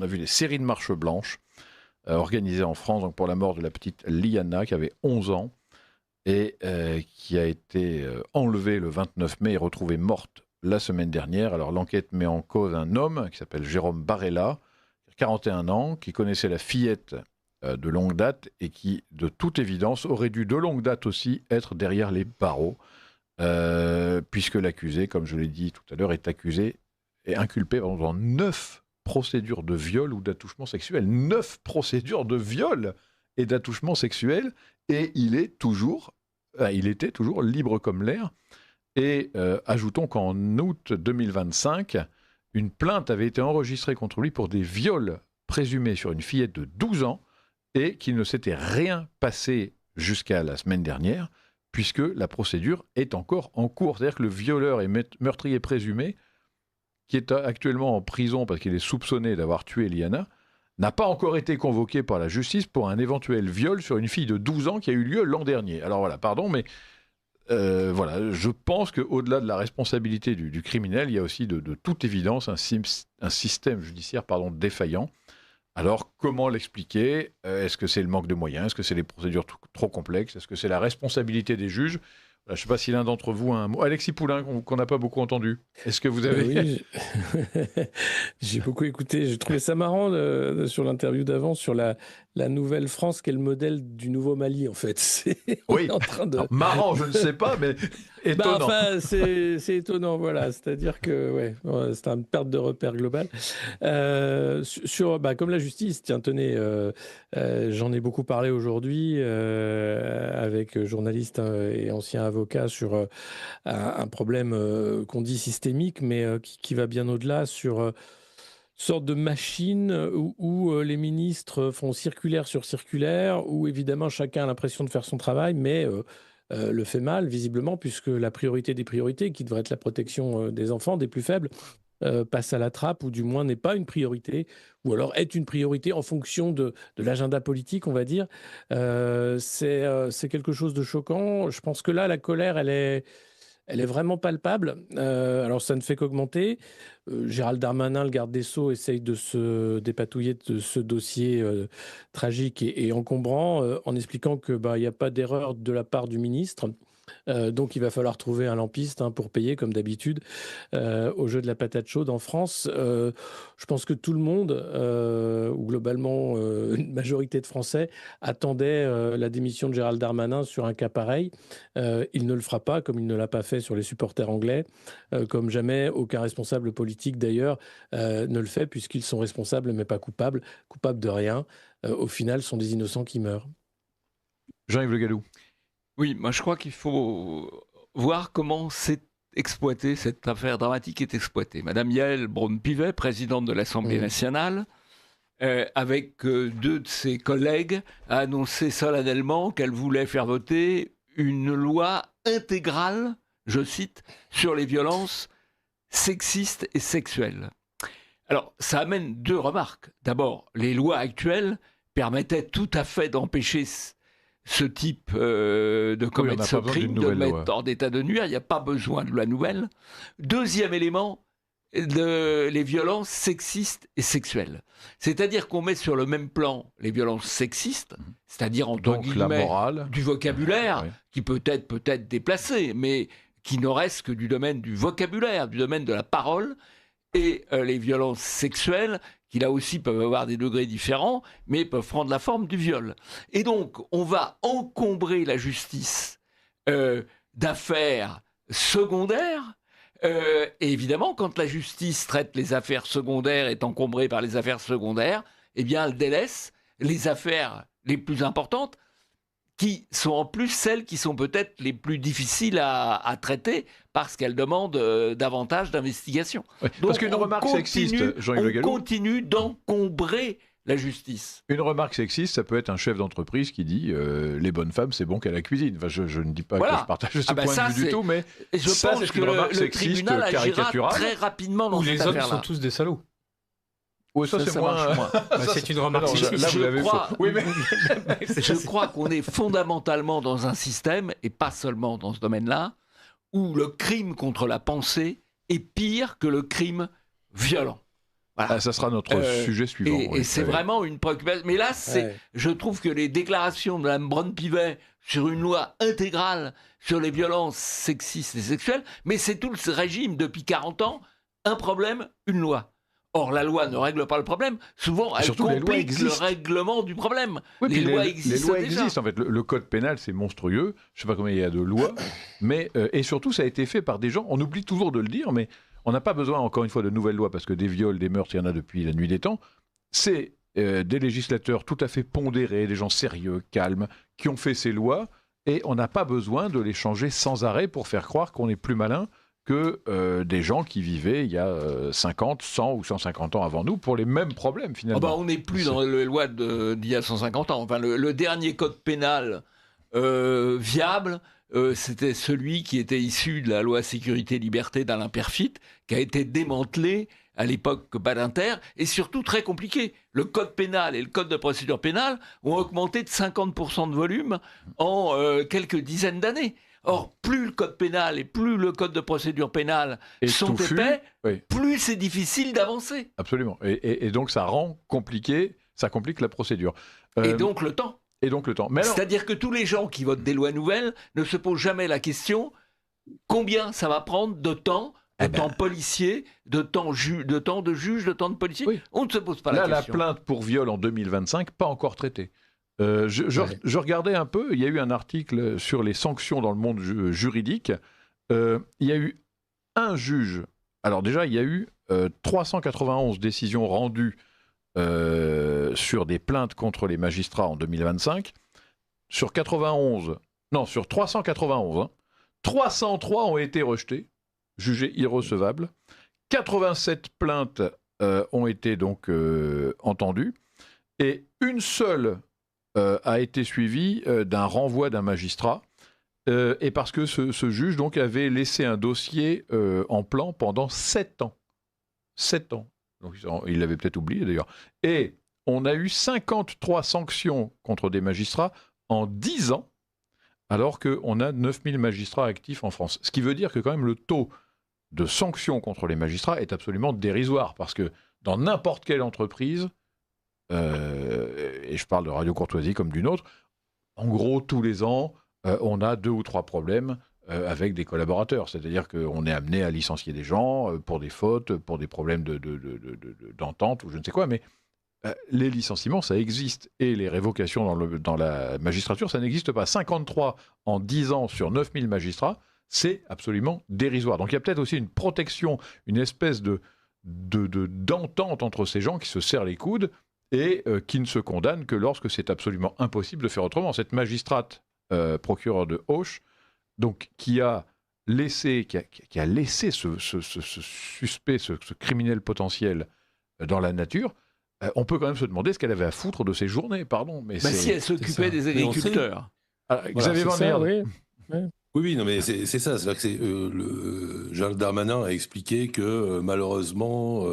On a vu des séries de marches blanches organisées en France donc pour la mort de la petite Liana qui avait 11 ans et qui a été enlevée le 29 mai et retrouvée morte la semaine dernière. Alors l'enquête met en cause un homme qui s'appelle Jérôme Barella, 41 ans, qui connaissait la fillette de longue date et qui, de toute évidence, aurait dû de longue date aussi être derrière les barreaux, puisque l'accusé, comme je l'ai dit tout à l'heure, est accusé et inculpé dans 9 procédures de viol ou d'attouchement sexuel. 9 procédures de viol et d'attouchement sexuel, et il était toujours libre comme l'air. Et ajoutons qu'en août 2025, une plainte avait été enregistrée contre lui pour des viols présumés sur une fillette de 12 ans et qu'il ne s'était rien passé jusqu'à la semaine dernière, puisque la procédure est encore en cours. C'est-à-dire que le violeur et meurtrier présumé, qui est actuellement en prison parce qu'il est soupçonné d'avoir tué Liana, n'a pas encore été convoqué par la justice pour un éventuel viol sur une fille de 12 ans qui a eu lieu l'an dernier. Alors voilà, pardon, mais voilà, je pense qu'au-delà de la responsabilité du criminel, il y a aussi de toute évidence un système judiciaire défaillant. Alors, comment l'expliquer ? Est-ce que c'est le manque de moyens ? Est-ce que c'est les procédures trop complexes ? Est-ce que c'est la responsabilité des juges ? Je ne sais pas si l'un d'entre vous a un mot. Alexis Poulain, qu'on n'a pas beaucoup entendu. Est-ce que vous avez... Oui, j'ai beaucoup écouté. J'ai trouvé ça marrant sur l'interview d'avant, sur la nouvelle France, qui est le modèle du nouveau Mali, en fait. Oui, en train de... Alors, marrant, je ne sais pas, mais étonnant. C'est étonnant, voilà. C'est-à-dire que c'est une perte de repère globale. Comme la justice, tiens, tenez, j'en ai beaucoup parlé aujourd'hui avec journalistes et anciens avocats sur un problème qu'on dit systémique, mais qui va bien au-delà sur sorte de machine où les ministres font circulaire sur circulaire, où évidemment chacun a l'impression de faire son travail, mais le fait mal, visiblement, puisque la priorité des priorités, qui devrait être la protection des enfants, des plus faibles, passe à la trappe, ou du moins n'est pas une priorité, ou alors est une priorité en fonction de l'agenda politique, on va dire. C'est quelque chose de choquant. Je pense que là, la colère, elle est vraiment palpable. Alors, ça ne fait qu'augmenter. Gérald Darmanin, le garde des Sceaux, essaye de se dépatouiller de ce dossier tragique et encombrant, en expliquant qu'il n'y a pas d'erreur de la part du ministre. Donc, il va falloir trouver un lampiste pour payer, comme d'habitude, au jeu de la patate chaude en France. Je pense que tout le monde, ou globalement une majorité de Français, attendait la démission de Gérald Darmanin sur un cas pareil. Il ne le fera pas, comme il ne l'a pas fait sur les supporters anglais, comme jamais aucun responsable politique d'ailleurs ne le fait, puisqu'ils sont responsables mais pas coupables de rien. Au final, ce sont des innocents qui meurent. Jean-Yves Le Gallou. Oui, moi je crois qu'il faut voir comment cette affaire dramatique est exploitée. Madame Yaël Braun-Pivet, présidente de l'Assemblée nationale, avec deux de ses collègues, a annoncé solennellement qu'elle voulait faire voter une loi intégrale, je cite, sur les violences sexistes et sexuelles. Alors, ça amène deux remarques. D'abord, les lois actuelles permettaient tout à fait d'empêcher ce type de commettre ce crime, de mettre hors d'état de nuire. Il n'y a pas besoin de loi nouvelle. Deuxième élément, les violences sexistes et sexuelles. C'est-à-dire qu'on met sur le même plan les violences sexistes, c'est-à-dire entre guillemets du vocabulaire, qui peut être déplacé, mais qui ne reste que du domaine du vocabulaire, du domaine de la parole, et les violences sexuelles, qui là aussi peuvent avoir des degrés différents, mais peuvent prendre la forme du viol. Et donc, on va encombrer la justice d'affaires secondaires. Et évidemment, quand la justice traite les affaires secondaires, est encombrée par les affaires secondaires, eh bien, elle délaisse les affaires les plus importantes, qui sont en plus celles qui sont peut-être les plus difficiles à traiter, parce qu'elles demandent davantage d'investigation. Oui, parce qu'une remarque sexiste, Jean-Yves Le Gallou, on continue d'encombrer la justice. Une remarque sexiste, ça peut être un chef d'entreprise qui dit les bonnes femmes, c'est bon qu'à la cuisine. Enfin, je ne dis pas que je partage ce point de vue du tout, mais je pense que le tribunal agira très rapidement dans cette affaire-là. Les hommes sont tous des salauds. Oui, ça c'est moins. C'est une remarque. Je crois qu'on est fondamentalement dans un système, et pas seulement dans ce domaine-là, où le crime contre la pensée est pire que le crime violent. Voilà. Ça sera notre sujet suivant. Et c'est vraiment une préoccupation. Mais là, je trouve que les déclarations de Mme Braun-Pivet sur une loi intégrale sur les violences sexistes et sexuelles, mais c'est tout ce régime depuis 40 ans, un problème, une loi. Or, la loi ne règle pas le problème. Souvent, elle complique le règlement du problème. Oui, les lois existent déjà. existent. En fait, le code pénal, c'est monstrueux. Je ne sais pas combien il y a de lois. Mais, et surtout, ça a été fait par des gens, on oublie toujours de le dire, mais on n'a pas besoin, encore une fois, de nouvelles lois, parce que des viols, des meurtres, il y en a depuis la nuit des temps. C'est des législateurs tout à fait pondérés, des gens sérieux, calmes, qui ont fait ces lois, et on n'a pas besoin de les changer sans arrêt pour faire croire qu'on est plus malin que des gens qui vivaient il y a 50, 100 ou 150 ans avant nous pour les mêmes problèmes, finalement. On n'est plus dans les lois d'il y a 150 ans. Enfin, le dernier code pénal viable, c'était celui qui était issu de la loi sécurité-liberté d'Alain Peyrefitte, qui a été démantelé à l'époque Badinter, et surtout très compliqué. Le code pénal et le code de procédure pénale ont augmenté de 50% de volume en quelques dizaines d'années. Or, plus le code pénal et plus le code de procédure pénale sont épais, plus c'est difficile d'avancer. Absolument. Et donc, ça rend compliqué, ça complique la procédure. Et donc le temps. C'est-à-dire que tous les gens qui votent des lois nouvelles ne se posent jamais la question combien ça va prendre de temps, temps policier, de temps de juge, de temps de policier. Oui. On ne se pose pas la question. Là, la plainte pour viol en 2025, pas encore traitée. Je regardais un peu, il y a eu un article sur les sanctions dans le monde juridique. Il y a eu un juge. Alors déjà, il y a eu 391 décisions rendues sur des plaintes contre les magistrats en 2025. Sur 391, 303 ont été rejetées, jugées irrecevables. 87 plaintes ont été donc entendues. Et une seule a été suivi d'un renvoi d'un magistrat, et parce que ce juge donc avait laissé un dossier en plan pendant 7 ans. 7 ans. Donc, il l'avait peut-être oublié d'ailleurs. Et on a eu 53 sanctions contre des magistrats en 10 ans, alors qu'on a 9000 magistrats actifs en France. Ce qui veut dire que quand même le taux de sanctions contre les magistrats est absolument dérisoire, parce que dans n'importe quelle entreprise, et je parle de Radio Courtoisie comme d'une autre, en gros, tous les ans, on a 2 ou 3 problèmes avec des collaborateurs. C'est-à-dire qu'on est amené à licencier des gens pour des fautes, pour des problèmes d'entente ou je ne sais quoi, mais les licenciements, ça existe. Et les révocations dans la magistrature, ça n'existe pas. 53 en 10 ans sur 9000 magistrats, c'est absolument dérisoire. Donc il y a peut-être aussi une protection, une espèce d'entente entre ces gens qui se serrent les coudes et qui ne se condamnent que lorsque c'est absolument impossible de faire autrement. Cette magistrate, procureure de Auch, donc, qui a laissé ce suspect, ce criminel potentiel dans la nature, on peut quand même se demander ce qu'elle avait à foutre de ses journées, pardon. Mais si elle s'occupait des agriculteurs. Xavier Van Merde. Oui, non, mais c'est ça. C'est-à-dire que Gérald Darmanin a expliqué que malheureusement,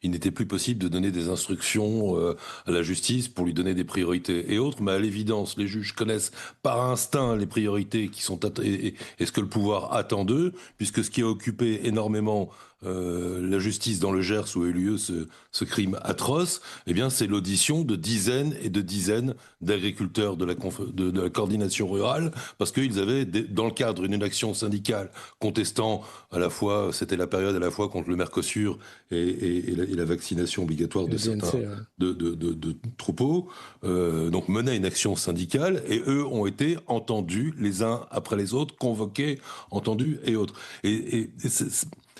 il n'était plus possible de donner des instructions à la justice pour lui donner des priorités et autres. Mais à l'évidence, les juges connaissent par instinct les priorités qui sont et ce que le pouvoir attend d'eux, puisque ce qui a occupé énormément la justice dans le Gers où a eu lieu ce crime atroce, eh bien, c'est l'audition de dizaines et de dizaines d'agriculteurs de la coordination rurale, parce qu'ils avaient, dans le cadre d'une action syndicale contestant à la fois, c'était la période à la fois contre le Mercosur et la vaccination obligatoire de certains de troupeaux, donc menaient une action syndicale, et eux ont été entendus les uns après les autres, convoqués, entendus et autres. Et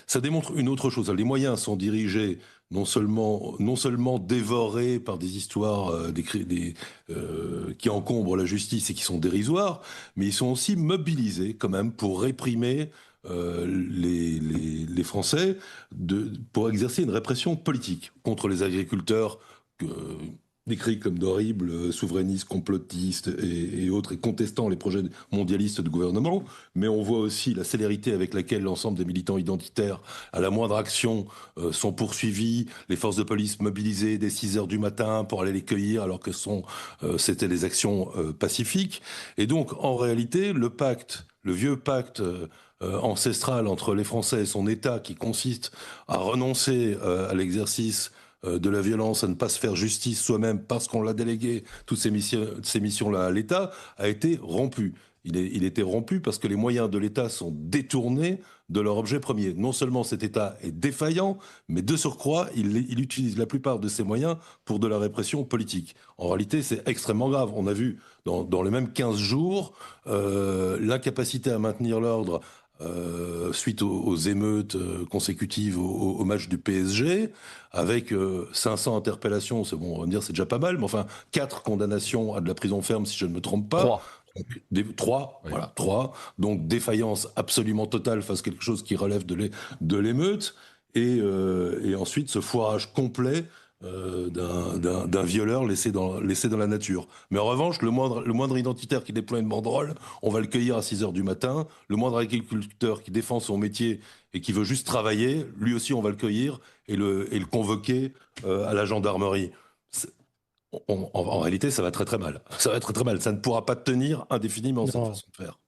ça démontre une autre chose. Les moyens sont dirigés non seulement dévorés par des histoires qui encombrent la justice et qui sont dérisoires, mais ils sont aussi mobilisés quand même pour réprimer les Français, pour exercer une répression politique contre les agriculteurs décrits comme d'horribles souverainistes, complotistes et autres, et contestant les projets mondialistes du gouvernement. Mais on voit aussi la célérité avec laquelle l'ensemble des militants identitaires, à la moindre action, sont poursuivis, les forces de police mobilisées dès 6 heures du matin pour aller les cueillir, alors que c'était des actions pacifiques. Et donc, en réalité, le vieux pacte ancestral entre les Français et son État, qui consiste à renoncer à l'exercice de la violence, à ne pas se faire justice soi-même parce qu'on l'a délégué toutes ces missions-là à l'État, a été rompu. Il était rompu parce que les moyens de l'État sont détournés de leur objet premier. Non seulement cet État est défaillant, mais de surcroît, il utilise la plupart de ses moyens pour de la répression politique. En réalité, c'est extrêmement grave. On a vu dans les mêmes 15 jours l'incapacité à maintenir l'ordre suite aux émeutes consécutives au match du PSG, avec 500 interpellations, c'est bon, on va me dire c'est déjà pas mal, mais enfin 4 condamnations à de la prison ferme si je ne me trompe pas. 3. Donc, 3, oui. Voilà, 3. Donc défaillance absolument totale face à quelque chose qui relève de l'émeute, et ensuite ce foirage complet d'un violeur laissé dans la nature. Mais en revanche, le moindre identitaire qui déploie une banderole, on va le cueillir à 6h du matin. Le moindre agriculteur qui défend son métier et qui veut juste travailler, lui aussi on va le cueillir et le convoquer à la gendarmerie. En réalité, ça va très très mal. Ça va très très mal. Ça ne pourra pas tenir indéfiniment cette façon de faire.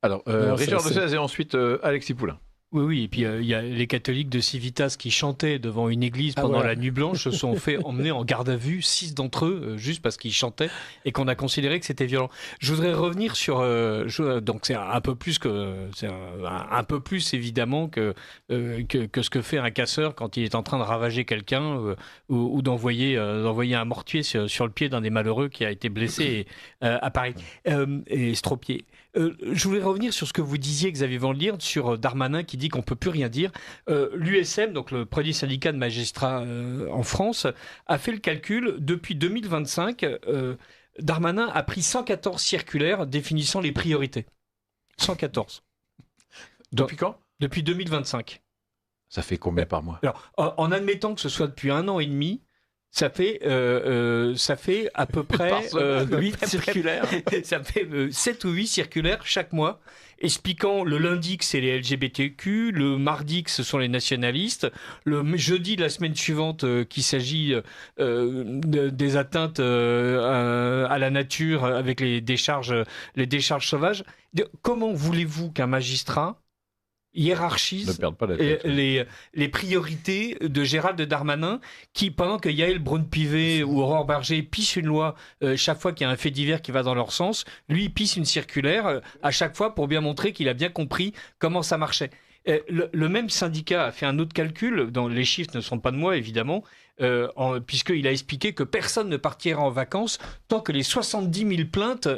Alors, Richard de Sèze et ensuite Alexis Poulain. Oui, et puis il y a les catholiques de Civitas qui chantaient devant une église pendant la nuit blanche, se sont fait emmener en garde à vue, 6 d'entre eux, juste parce qu'ils chantaient et qu'on a considéré que c'était violent. Je voudrais revenir sur... donc c'est un peu plus un peu plus évidemment que ce que fait un casseur quand il est en train de ravager quelqu'un ou d'envoyer un mortier sur le pied d'un des malheureux qui a été blessé à Paris et estropié. Je voulais revenir sur ce que vous disiez, Xavier Van Lierde, sur Darmanin qui dit qu'on ne peut plus rien dire. L'USM, donc le premier syndicat de magistrats en France, a fait le calcul. Depuis 2025, Darmanin a pris 114 circulaires définissant les priorités. 114. Depuis quand ? Depuis 2025. Ça fait combien par mois ? Alors, en admettant que ce soit depuis 1 an et demi, ça fait à peu près 8 circulaires. Ça fait 7 ou 8 circulaires chaque mois, expliquant le lundi que c'est les LGBTQ, le mardi que ce sont les nationalistes, le jeudi de la semaine suivante qu'il s'agit des atteintes à la nature avec les décharges sauvages. Comment voulez-vous qu'un magistrat hiérarchise les priorités de Gérald Darmanin qui, pendant que Yael Braun-Pivet ou Aurore Berger pissent une loi chaque fois qu'il y a un fait divers qui va dans leur sens, lui il pisse une circulaire à chaque fois pour bien montrer qu'il a bien compris comment ça marchait. Le même syndicat a fait un autre calcul, dont les chiffres ne sont pas de moi évidemment, puisqu'il a expliqué que personne ne partira en vacances tant que les 70 000 plaintes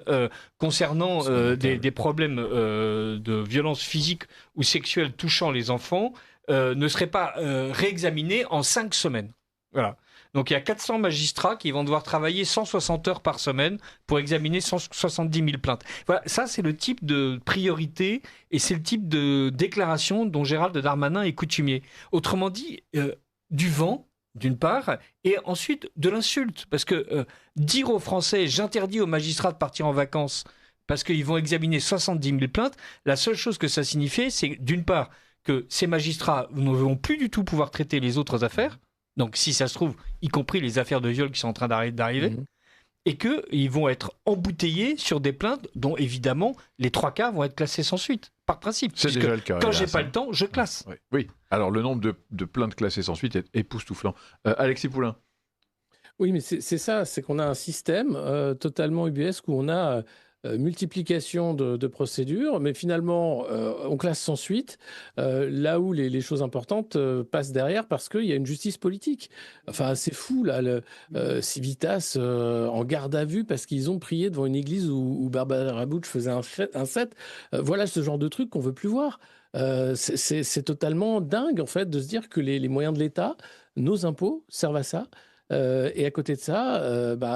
concernant des problèmes de violence physique ou sexuelle touchant les enfants ne seraient pas réexaminées en 5 semaines. Voilà. Donc il y a 400 magistrats qui vont devoir travailler 160 heures par semaine pour examiner 170 000 plaintes. Voilà, ça c'est le type de priorité et c'est le type de déclaration dont Gérald Darmanin est coutumier. Autrement dit, du vent, d'une part, et ensuite de l'insulte. Parce que dire aux Français « j'interdis aux magistrats de partir en vacances » parce qu'ils vont examiner 70 000 plaintes, la seule chose que ça signifiait, c'est d'une part que ces magistrats ne vont plus du tout pouvoir traiter les autres affaires, donc si ça se trouve, y compris les affaires de viol qui sont en train d'arriver, et qu'ils vont être embouteillés sur des plaintes dont évidemment les 3 cas vont être classés sans suite, par principe. C'est déjà le cas. Quand j'ai pas le temps, je classe. Oui. Alors le nombre de plaintes classées sans suite est époustouflant. Alexis Poulain. Oui, mais c'est ça, c'est qu'on a un système totalement ubuesque où on a multiplication de procédures, mais finalement, on classe sans suite, là où les choses importantes passent derrière parce qu'il y a une justice politique. Enfin, c'est fou, là, Civitas en garde à vue parce qu'ils ont prié devant une église où Barbara Bush faisait un set. Voilà ce genre de truc qu'on veut plus voir. C'est totalement dingue, en fait, de se dire que les moyens de l'État, nos impôts, servent à ça. Et à côté de ça,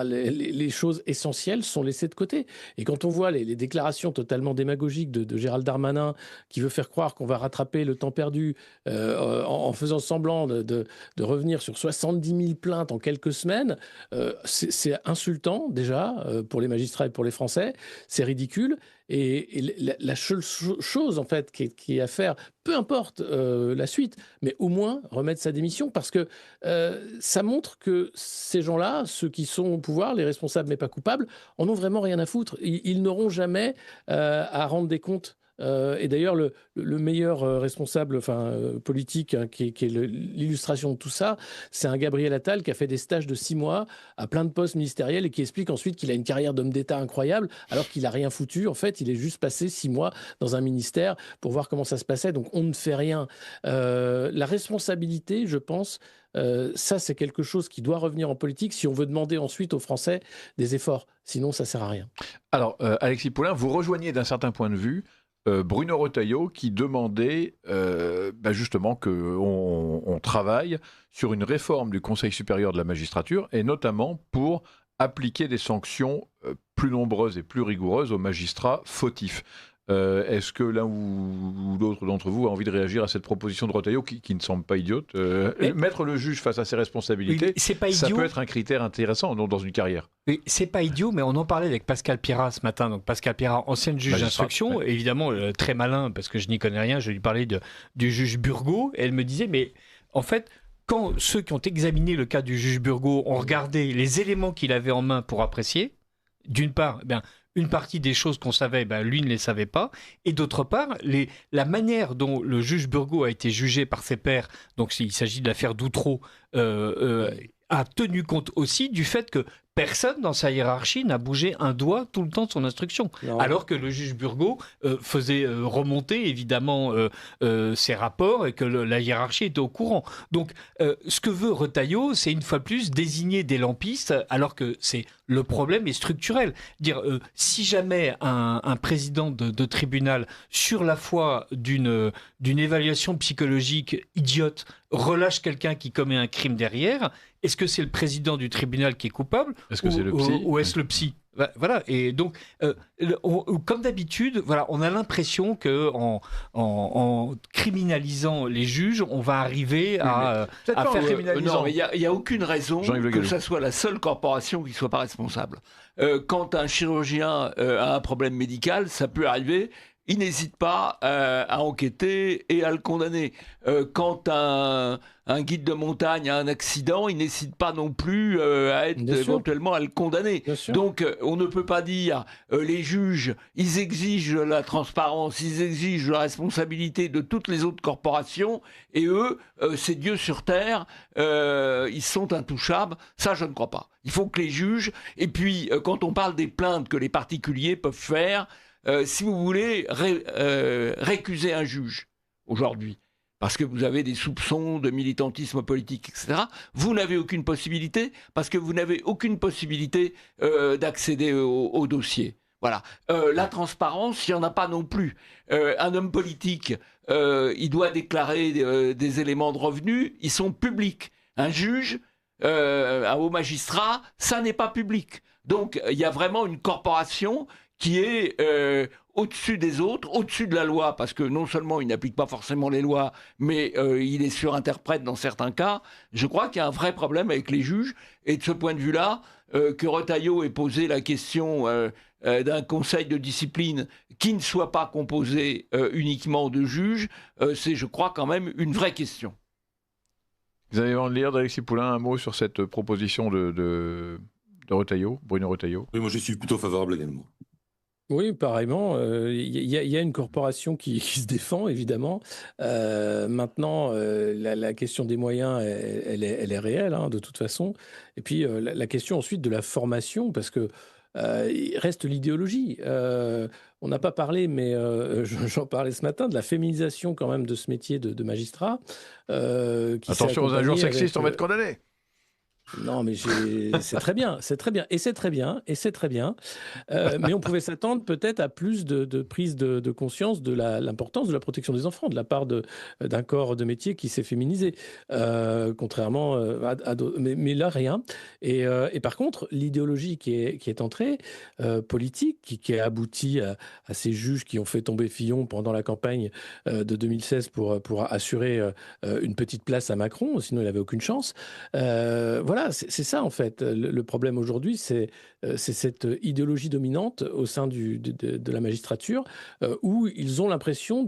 les choses essentielles sont laissées de côté. Et quand on voit les déclarations totalement démagogiques de Gérald Darmanin, qui veut faire croire qu'on va rattraper le temps perdu en faisant semblant de revenir sur 70 000 plaintes en quelques semaines, c'est insultant déjà pour les magistrats et pour les Français. C'est ridicule. Et la seule chose, en fait, qui est à faire, peu importe la suite, mais au moins remettre sa démission, parce que ça montre que ces gens-là, ceux qui sont au pouvoir, les responsables mais pas coupables, en ont vraiment rien à foutre. Ils n'auront jamais à rendre des comptes Et d'ailleurs, le meilleur responsable politique, hein, qui est l'illustration de tout ça, c'est un Gabriel Attal qui a fait des stages de 6 mois à plein de postes ministériels et qui explique ensuite qu'il a une carrière d'homme d'État incroyable, alors qu'il n'a rien foutu. En fait, il est juste passé 6 mois dans un ministère pour voir comment ça se passait. Donc, on ne fait rien. La responsabilité, je pense, ça, c'est quelque chose qui doit revenir en politique si on veut demander ensuite aux Français des efforts. Sinon, ça ne sert à rien. Alors, Alexis Poulain, vous rejoignez d'un certain point de vue Bruno Retailleau qui demandait justement qu'on travaille sur une réforme du Conseil supérieur de la magistrature et notamment pour appliquer des sanctions plus nombreuses et plus rigoureuses aux magistrats fautifs. Est-ce que l'un ou l'autre d'entre vous a envie de réagir à cette proposition de Retailleau qui ne semble pas idiote Mettre le juge face à ses responsabilités, ça peut être un critère intéressant dans une carrière. Oui, c'est pas idiot, mais on en parlait avec Pascal Pirat ce matin. Donc Pascal Pirat, ancienne juge d'instruction, évidemment très malin parce que je n'y connais rien. Je lui parlais du juge Burgot et elle me disait, mais en fait, quand ceux qui ont examiné le cas du juge Burgot ont regardé les éléments qu'il avait en main pour apprécier, d'une part, une partie des choses qu'on savait, lui ne les savait pas. Et d'autre part, la manière dont le juge Burgot a été jugé par ses pairs, donc il s'agit de l'affaire Doutreau, a tenu compte aussi du fait que personne dans sa hiérarchie n'a bougé un doigt tout le temps de son instruction. Non. Alors que le juge Burgot faisait remonter évidemment ses rapports et que la hiérarchie était au courant. Donc ce que veut Retailleau, c'est une fois de plus désigner des lampistes alors que le problème est structurel. Dire si jamais un président de tribunal, sur la foi d'une évaluation psychologique idiote, relâche quelqu'un qui commet un crime derrière, est-ce que c'est le président du tribunal qui est coupable ? Est-ce que c'est le psy ? Ou est-ce le psy ? Voilà, et donc, comme d'habitude, voilà, on a l'impression qu'en criminalisant les juges, on va arriver à faire criminalisant. Non, mais il n'y a aucune raison que ça soit la seule corporation qui ne soit pas responsable. Quand un chirurgien a un problème médical, ça peut arriver. Il n'hésite pas à enquêter et à le condamner. Quand un guide de montagne a un accident, il n'hésite pas non plus à être éventuellement à le condamner. Donc on ne peut pas dire les juges, ils exigent la transparence, ils exigent la responsabilité de toutes les autres corporations et eux, c'est Dieu sur terre, ils sont intouchables. Ça, je ne crois pas. Il faut que les juges, et puis quand on parle des plaintes que les particuliers peuvent faire, si vous voulez récuser un juge aujourd'hui, parce que vous avez des soupçons de militantisme politique, etc., vous n'avez aucune possibilité, parce que vous n'avez aucune possibilité d'accéder au dossier. Voilà. La transparence, il n'y en a pas non plus. Un homme politique, il doit déclarer des éléments de revenus, ils sont publics. Un juge, un haut magistrat, ça n'est pas public. Donc, il y a vraiment une corporation qui est au-dessus des autres, au-dessus de la loi, parce que non seulement il n'applique pas forcément les lois, mais il est surinterprète dans certains cas. Je crois qu'il y a un vrai problème avec les juges, et de ce point de vue-là, que Retailleau ait posé la question d'un conseil de discipline qui ne soit pas composé uniquement de juges, c'est, je crois, quand même une vraie question. Vous avez envie de lire d'Alexis Poulain un mot sur cette proposition de Retailleau, Bruno Retailleau ? Oui, moi je suis plutôt favorable également. Oui, pareillement. Il y a une corporation qui se défend, évidemment. Maintenant, la question des moyens, elle est réelle, hein, de toute façon. Et puis, la question ensuite de la formation, parce que il reste l'idéologie. On n'a pas parlé, mais j'en parlais ce matin, de la féminisation quand même de ce métier de magistrat. Attention aux injures sexistes, on va être condamné. Non, mais c'est très bien, c'est très bien, et c'est très bien, et c'est très bien. Mais on pouvait s'attendre peut-être à plus de prise de conscience de l'importance de la protection des enfants de la part d'un corps de métier qui s'est féminisé, contrairement à d'autres. Mais là, rien. Et par contre, l'idéologie qui est entrée, politique, qui a abouti à ces juges qui ont fait tomber Fillon pendant la campagne de 2016 pour assurer une petite place à Macron, sinon il n'avait aucune chance. Voilà, c'est ça en fait. Le problème aujourd'hui, c'est cette idéologie dominante au sein de la magistrature où ils ont l'impression,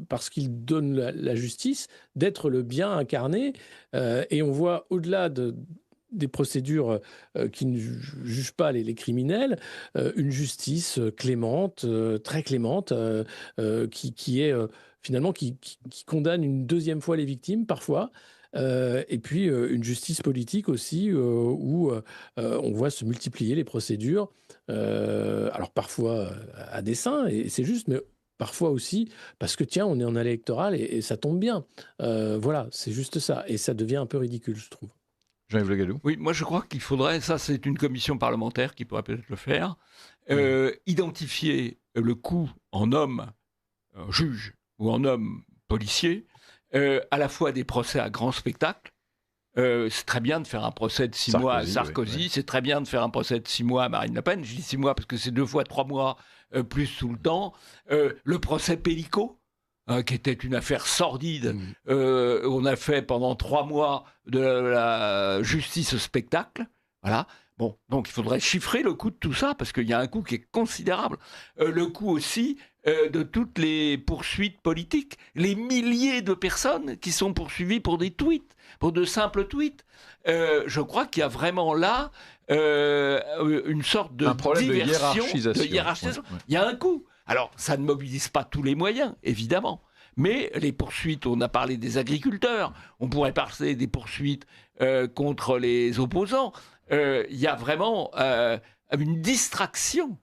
parce qu'ils donnent la justice, d'être le bien incarné. Et on voit au-delà des procédures qui ne jugent pas les criminels, une justice clémente, très clémente, qui est finalement qui condamne une deuxième fois les victimes parfois. Et puis une justice politique aussi où on voit se multiplier les procédures, alors parfois à dessein, et c'est juste, mais parfois aussi parce que tiens, on est en année électorale et ça tombe bien. Voilà, c'est juste ça. Et ça devient un peu ridicule, je trouve. Jean-Yves Le Gallou. Oui, moi je crois qu'il faudrait, ça c'est une commission parlementaire qui pourrait peut-être le faire, identifier le coût en homme juge ou en homme policier, à la fois des procès à grand spectacle. C'est très bien de faire un procès de 6 mois à Sarkozy, oui. C'est très bien de faire un procès de 6 mois à Marine Le Pen. Je dis 6 mois parce que c'est 2 fois 3 mois plus tout le temps. Le procès Pellico, qui était une affaire sordide, on a fait pendant 3 mois de la justice au spectacle. Voilà. Bon, donc il faudrait chiffrer le coût de tout ça, parce qu'il y a un coût qui est considérable. Le coût aussi de toutes les poursuites politiques. Les milliers de personnes qui sont poursuivies pour des tweets, pour de simples tweets. Je crois qu'il y a vraiment là une sorte de hiérarchisation. Ouais. Il y a un coût. Alors, ça ne mobilise pas tous les moyens, évidemment. Mais les poursuites, on a parlé des agriculteurs, on pourrait parler des poursuites contre les opposants. Il y a vraiment une distraction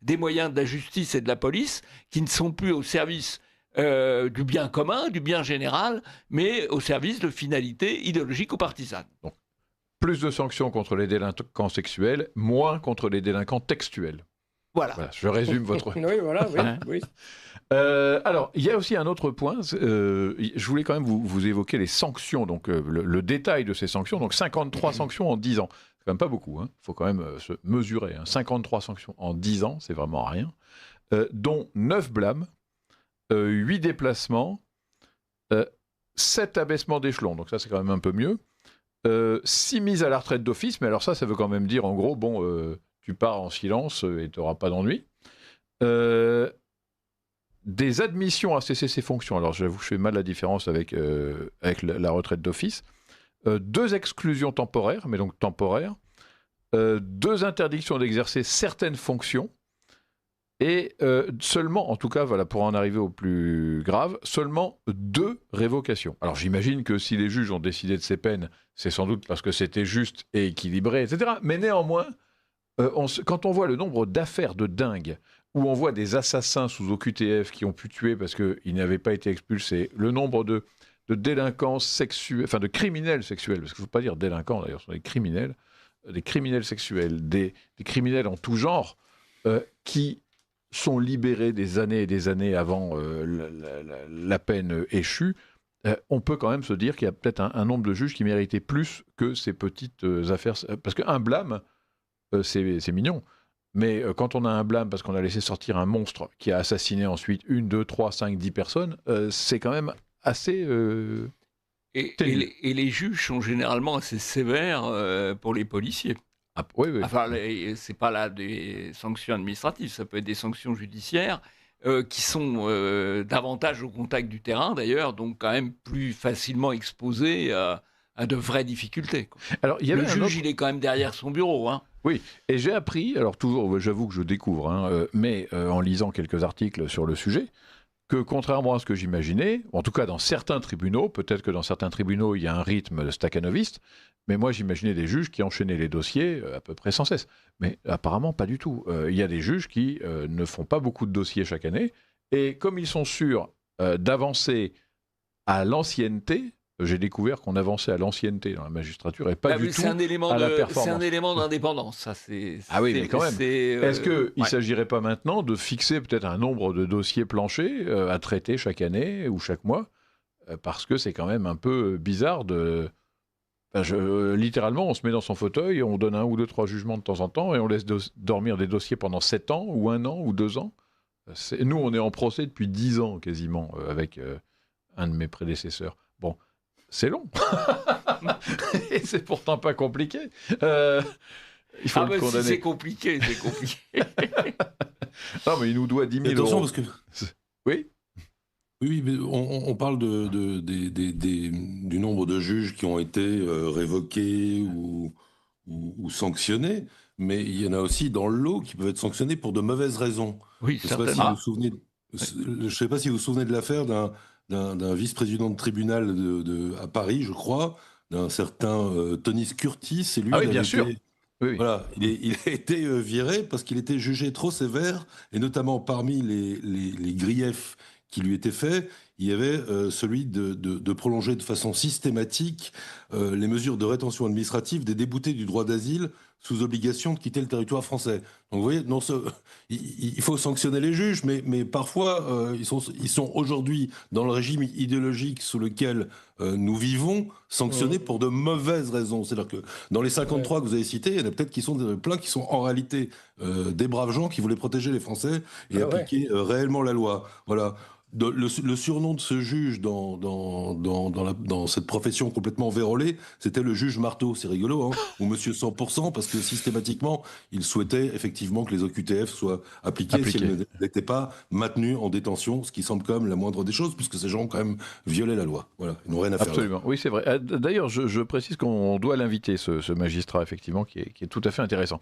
des moyens de la justice et de la police qui ne sont plus au service du bien commun, du bien général, mais au service de finalités idéologiques ou partisanes. Donc, plus de sanctions contre les délinquants sexuels, moins contre les délinquants textuels. Voilà. Je résume votre... Oui, voilà, oui. Alors, il y a aussi un autre point. Je voulais quand même vous évoquer les sanctions, donc le détail de ces sanctions. Donc, 53 sanctions en 10 ans. C'est quand même pas beaucoup. Il faut quand même se mesurer. 53 sanctions en 10 ans, c'est vraiment rien. Dont 9 blâmes, 8 déplacements, 7 abaissements d'échelon. Donc ça, c'est quand même un peu mieux. 6 mises à la retraite d'office. Mais alors ça veut quand même dire, en gros, tu pars en silence et tu n'auras pas d'ennui. Des admissions à cesser ses fonctions. Alors, j'avoue, je fais mal la différence avec la retraite d'office. 2 exclusions temporaires, mais donc temporaires. 2 interdictions d'exercer certaines fonctions. Et seulement, en tout cas, voilà, pour en arriver au plus grave, seulement 2 révocations. Alors, j'imagine que si les juges ont décidé de ces peines, c'est sans doute parce que c'était juste et équilibré, etc. Mais néanmoins, quand on voit le nombre d'affaires de dingue, où on voit des assassins sous OQTF qui ont pu tuer parce qu'ils n'avaient pas été expulsés, le nombre de délinquants sexuels, enfin de criminels sexuels, parce qu'il ne faut pas dire délinquants d'ailleurs, ce sont des criminels sexuels, des criminels en tout genre, qui sont libérés des années et des années avant la peine échue, on peut quand même se dire qu'il y a peut-être un nombre de juges qui méritaient plus que ces petites affaires. Parce qu'un blâme, c'est mignon. Mais quand on a un blâme parce qu'on a laissé sortir un monstre qui a assassiné ensuite 1, 2, 3, 5, 10 personnes, c'est quand même assez... Et les juges sont généralement assez sévères pour les policiers. Ah, oui. Enfin, c'est pas là des sanctions administratives, ça peut être des sanctions judiciaires qui sont davantage au contact du terrain d'ailleurs, donc quand même plus facilement exposés à de vraies difficultés. Alors, le juge, il est quand même derrière son bureau. Oui, et j'ai appris, alors toujours, j'avoue que je découvre, mais en lisant quelques articles sur le sujet, que contrairement à ce que j'imaginais, en tout cas dans certains tribunaux, peut-être que dans certains tribunaux il y a un rythme stakhanoviste, mais moi j'imaginais des juges qui enchaînaient les dossiers à peu près sans cesse. Mais apparemment pas du tout. Il y a des juges qui ne font pas beaucoup de dossiers chaque année, et comme ils sont sûrs d'avancer à l'ancienneté, j'ai découvert qu'on avançait à l'ancienneté dans la magistrature et pas du tout à la performance. C'est un élément d'indépendance, ça. Ah oui, mais quand même. Est-ce qu'il ne s'agirait pas maintenant de fixer peut-être un nombre de dossiers planchers à traiter chaque année ou chaque mois, parce que c'est quand même un peu bizarre de... littéralement, on se met dans son fauteuil, on donne 1 ou 2, 3 jugements de temps en temps et on laisse dormir des dossiers pendant 7 ans ou 1 an ou 2 ans. Nous, on est en procès depuis 10 ans quasiment avec un de mes prédécesseurs. Bon, c'est long. Et c'est pourtant pas compliqué. Il faut le condamner. Si c'est compliqué, c'est compliqué. Non, mais il nous doit 10 000 euros. Parce que... Oui. Oui, mais on parle du nombre de juges qui ont été révoqués ou sanctionnés, mais il y en a aussi dans le lot qui peuvent être sanctionnés pour de mauvaises raisons. Oui, Je ne sais pas si certainement. vous vous souvenez, je sais pas si vous vous souvenez de l'affaire d'un vice-président de tribunal à Paris, je crois, d'un certain Tony Curtis, et lui, Ah oui, il bien avait sûr. été Oui, oui. voilà, il a été viré parce qu'il était jugé trop sévère, et notamment parmi les griefs qui lui étaient faits, il y avait celui de prolonger de façon systématique les mesures de rétention administrative des déboutés du droit d'asile sous obligation de quitter le territoire français. Donc vous voyez, il faut sanctionner les juges, mais parfois ils sont aujourd'hui dans le régime idéologique sous lequel nous vivons, sanctionnés pour de mauvaises raisons. C'est-à-dire que dans les 53 que vous avez cités, il y en a peut-être qui sont plein qui sont en réalité des braves gens qui voulaient protéger les Français et appliquer réellement la loi. Voilà. Le surnom de ce juge dans cette profession complètement vérolée, c'était le juge marteau. C'est rigolo, hein, ou monsieur 100%, parce que systématiquement, il souhaitait effectivement que les OQTF soient appliquées si elles n'étaient pas maintenues en détention, ce qui semble quand même la moindre des choses, puisque ces gens ont quand même violé la loi. Voilà, ils n'ont rien à faire là. Absolument, oui, c'est vrai. D'ailleurs, je précise qu'on doit l'inviter, ce magistrat, effectivement, qui est tout à fait intéressant.